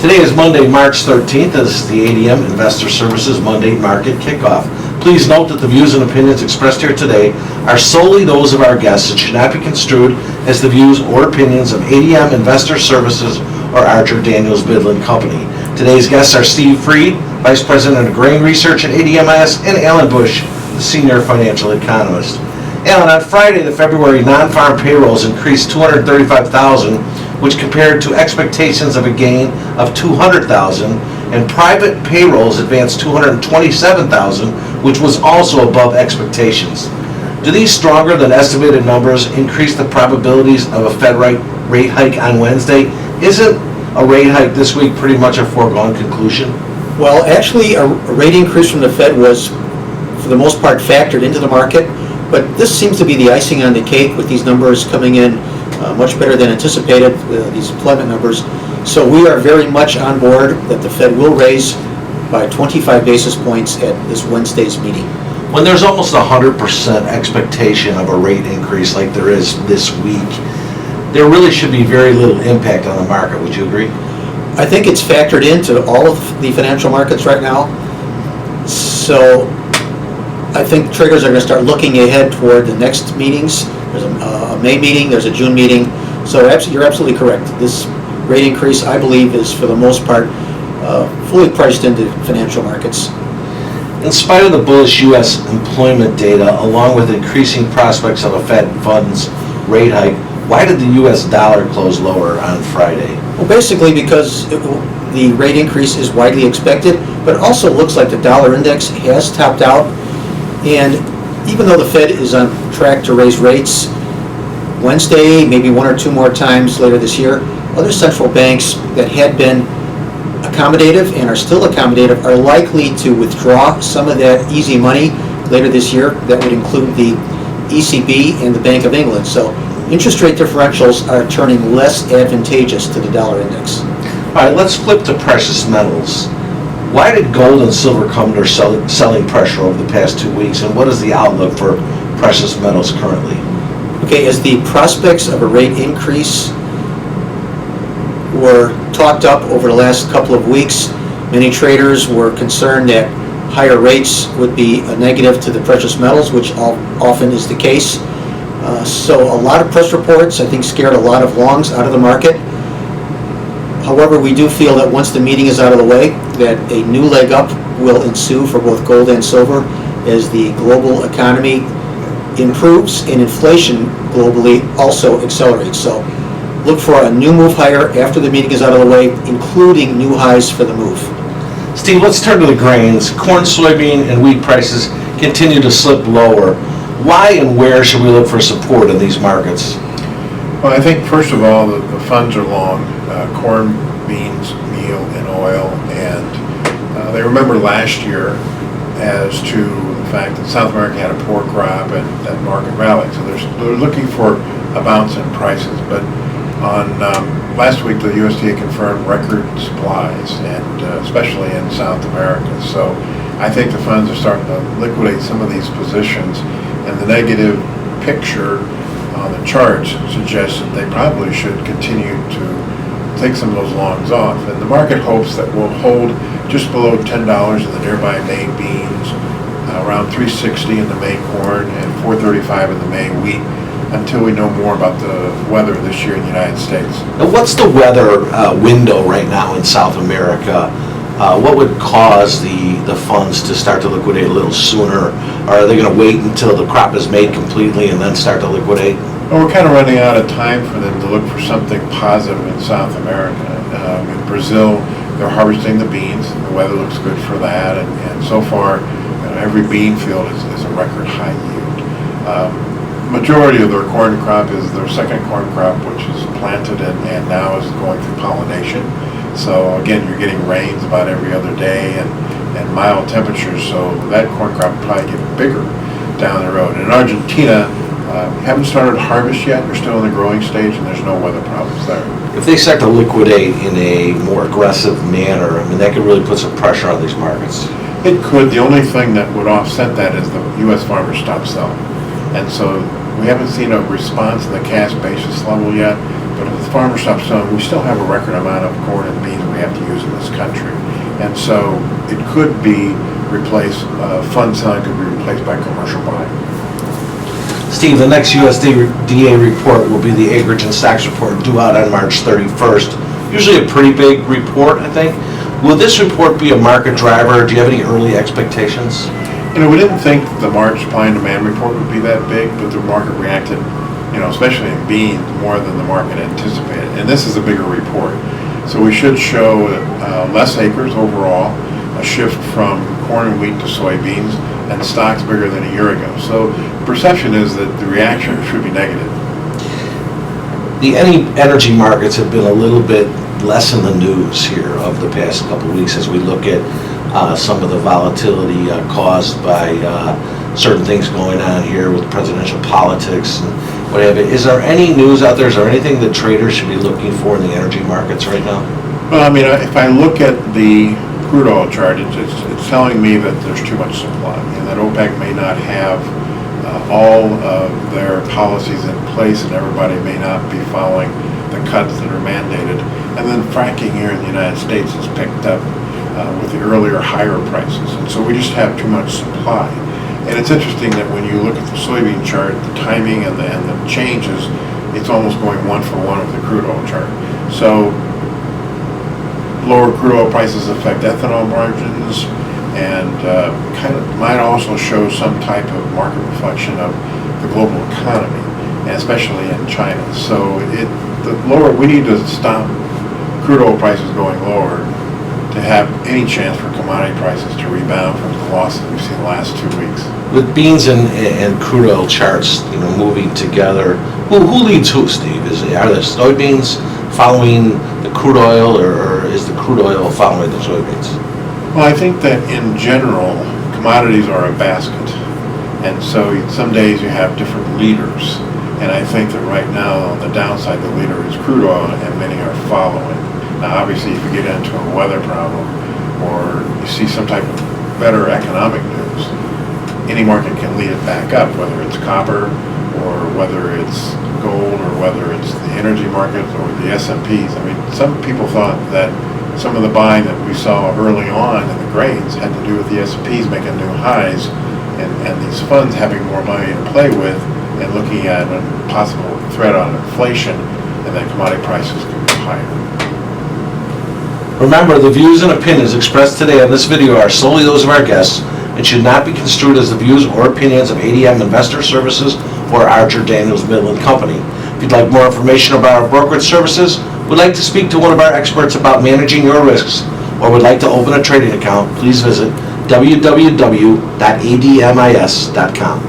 Today is Monday, March 13th. This is the ADM Investor Services Monday Market Kickoff. Please note that the views and opinions expressed here today are solely those of our guests and should not be construed as the views or opinions of ADM Investor Services or Archer Daniels Midland Company. Today's guests are Steve Freed, Vice President of Grain Research at ADMIS, and Alan Bush, the Senior Financial Economist. Alan, on Friday, the February non-farm payrolls increased 235,000, which compared to expectations of a gain of 200,000, and private payrolls advanced 227,000, which was also above expectations. Do these stronger than estimated numbers increase the probabilities of a Fed rate hike on Wednesday? Isn't a rate hike this week pretty much a foregone conclusion? Well, actually, a rate increase from the Fed was, for the most part, factored into the market, but this seems to be the icing on the cake with these numbers coming in much better than anticipated, these employment numbers. So we are very much on board that the Fed will raise by 25 basis points at this Wednesday's meeting. When there's almost 100% expectation of a rate increase like there is this week, there really should be very little impact on the market. Would you agree? I think it's factored into all of the financial markets right now. So I think traders are going to start looking ahead toward the next meetings. There's a May meeting, there's a June meeting. So you're absolutely correct. This rate increase, I believe, is for the most part fully priced into financial markets. In spite of the bullish U.S. employment data, along with increasing prospects of a Fed funds rate hike, why did the U.S. dollar close lower on Friday? Well, basically because the rate increase is widely expected, but it also looks like the dollar index has topped out. And even though the Fed is on track to raise rates Wednesday, maybe one or two more times later this year, other central banks that had been accommodative and are still accommodative are likely to withdraw some of that easy money later this year. That would include the ECB and the Bank of England. So interest rate differentials are turning less advantageous to the dollar index. All right, let's flip to precious metals. Why did gold and silver come under selling pressure over the past 2 weeks, and what is the outlook for precious metals currently? Okay, as the prospects of a rate increase were talked up over the last couple of weeks, many traders were concerned that higher rates would be a negative to the precious metals, which often is the case. So a lot of press reports, I think, scared a lot of longs out of the market. However, we do feel that once the meeting is out of the way, that a new leg up will ensue for both gold and silver as the global economy improves and inflation globally also accelerates. So look for a new move higher after the meeting is out of the way, including new highs for the move. Steve, let's turn to the grains. Corn, soybean, and wheat prices continue to slip lower. Why and where should we look for support in these markets? Well, I think first of all, the funds are long, corn, beans, meal, and oil, and they remember last year as to the fact that South America had a poor crop and that market rallied. So they're looking for a bounce in prices. But on last week, the USDA confirmed record supplies, and especially in South America. So I think the funds are starting to liquidate some of these positions, and the negative picture on the charts suggests that they probably should continue to take some of those longs off. And the market hopes that we'll hold just below $10 in the nearby May beans, around $3.60 in the May corn, and $4.35 in the May wheat until we know more about the weather this year in the United States. Now, what's the weather window right now in South America? What would cause the funds to start to liquidate a little sooner? Or are they going to wait until the crop is made completely and then start to liquidate? Well, we're kind of running out of time for them to look for something positive in South America. In Brazil, they're harvesting the beans. The weather looks good for that, and so far, every bean field is a record high yield. Majority of their corn crop is their second corn crop, which is planted and now is going through pollination. So again, you're getting rains about every other day and mild temperatures, so that corn crop will probably get bigger down the road. In Argentina, haven't started harvest yet. They're still in the growing stage, and there's no weather problems there. If they start to liquidate in a more aggressive manner, I mean, that could really put some pressure on these markets. It could. The only thing that would offset that is the U.S. farmers stop selling. And so we haven't seen a response in the cash basis level yet. But if the farmer stops sowing, we still have a record amount of corn and beans we have to use in this country. And so it could be replaced, fund selling could be replaced by commercial buying. Steve, the next USDA report will be the acreage and stocks report due out on March 31st. Usually a pretty big report, I think. Will this report be a market driver? Do you have any early expectations? You know, we didn't think the March supply and demand report would be that big, but the market reacted, you know, especially in beans, more than the market anticipated. And this is a bigger report. So we should show less acres overall, a shift from corn and wheat to soybeans, and stocks bigger than a year ago. So perception is that the reaction should be negative. The energy markets have been a little bit less in the news here of the past couple of weeks as we look at some of the volatility caused by certain things going on here with presidential politics and whatever. Is there any news out there? Is there anything that traders should be looking for in the energy markets right now? Well, I mean, if I look at the crude oil chart, it's telling me that there's too much supply and that OPEC may not have all of their policies in place and everybody may not be following the cuts that are mandated. And then fracking here in the United States has picked up with the earlier higher prices. And so we just have too much supply. And it's interesting that when you look at the soybean chart, the timing and the changes, it's almost going one for one of the crude oil chart. So lower crude oil prices affect ethanol margins and kind of might also show some type of market reflection of the global economy, and especially in China. So we need to stop crude oil prices going lower to have any chance for commodity prices to rebound from the losses we've seen the last 2 weeks. With beans and crude oil charts, you know, moving together, who leads who, Steve? Are the soybeans following the crude oil, or is the crude oil following the soybeans? Well, I think that in general, commodities are a basket, and so some days you have different leaders. And I think that right now, on the downside, the leader is crude oil, and many are following. Now, obviously, if you get into a weather problem or you see some type of better economic news, any market can lead it back up, whether it's copper or whether it's gold or whether it's the energy market or the S&Ps. I mean, some people thought that some of the buying that we saw early on in the grains had to do with the S&Ps making new highs and these funds having more money to play with and looking at a possible threat on inflation, and then commodity prices could go higher. Remember, the views and opinions expressed today on this video are solely those of our guests and should not be construed as the views or opinions of ADM Investor Services or Archer Daniels Midland Company. If you'd like more information about our brokerage services, would like to speak to one of our experts about managing your risks, or would like to open a trading account, please visit www.admis.com.